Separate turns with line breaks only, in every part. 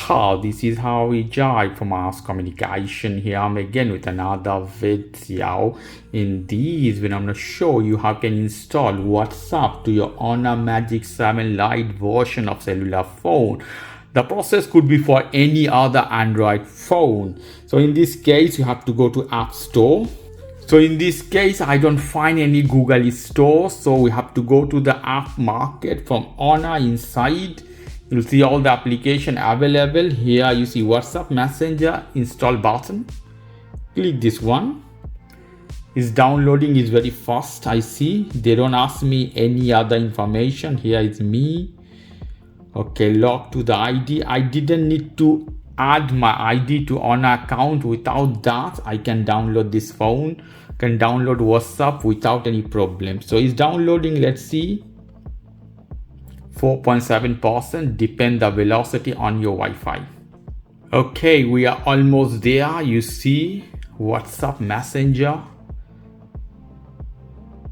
This is how we jive for mass communication. Here I'm again with another video. In this video, I'm going to show you how you can install WhatsApp to your HONOR Magic7 Lite version of cellular phone. The process could be for any other Android phone. So in this case, you have to go to App Store. So in this case, I don't find any Google Store. So we have to go to the App Market from HONOR inside. You'll see all the application available. Here you see WhatsApp Messenger install button. Click this one. It's downloading is very fast. I see they don't ask me any other information. Here is me. Okay, log to the ID. I didn't need to add my ID to HONOR account. Without that, I can download this phone, can download WhatsApp without any problem. So it's downloading. Let's see. 4.7%, depend the velocity on your Wi-Fi. Okay, we are almost there. You see WhatsApp Messenger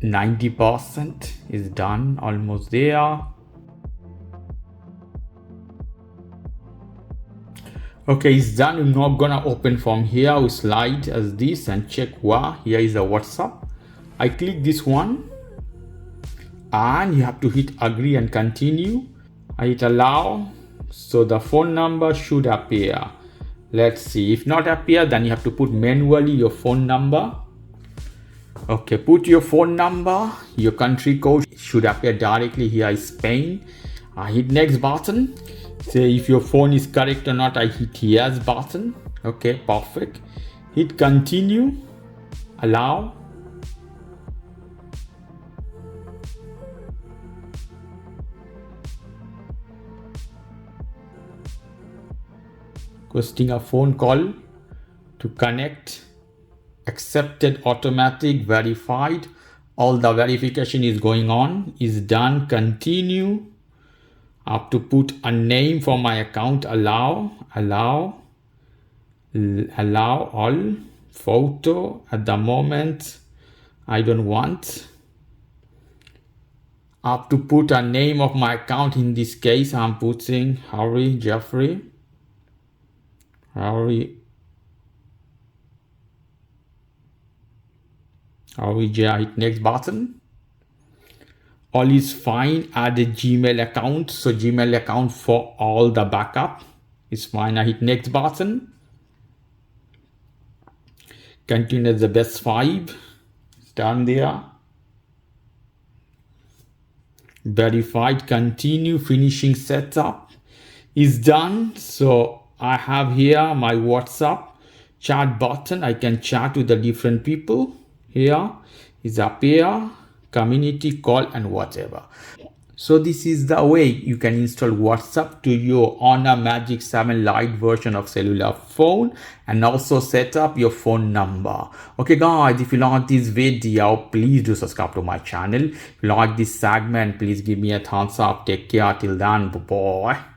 90% is done, almost there. Okay, it's done. I'm not gonna open from here. We slide as this and check where. Here is the WhatsApp. I click this one and you have to hit agree and continue. I hit allow, so the phone number should appear. Let's see. If not appear, then you have to put manually your phone number. Okay, put your phone number. Your country code should appear directly. Here is Spain. I hit next button. Say if your phone is correct or not. I hit yes button. Okay, perfect. Hit continue, allow. Requesting a phone call to connect, accepted, automatic, verified. All the verification is going on, is done, continue. I have to put a name for my account, allow all. Photo at the moment I don't want. I have to put a name of my account. In this case I'm putting Harry Jeffrey. I hit next button. All is fine. Add a Gmail account. So Gmail account for all the backup is fine. I hit next button. Continue as the best 5. It's done there. Verified. Continue. Finishing setup is done. So I have here my WhatsApp chat button. I can chat with the different people. Here is up here, community, call, and whatever. So this is the way you can install WhatsApp to your HONOR Magic7 Lite version of cellular phone and also set up your phone number. Okay guys, if you like this video, please do subscribe to my channel. If you like this segment, please give me a thumbs up. Take care till then. Bye bye.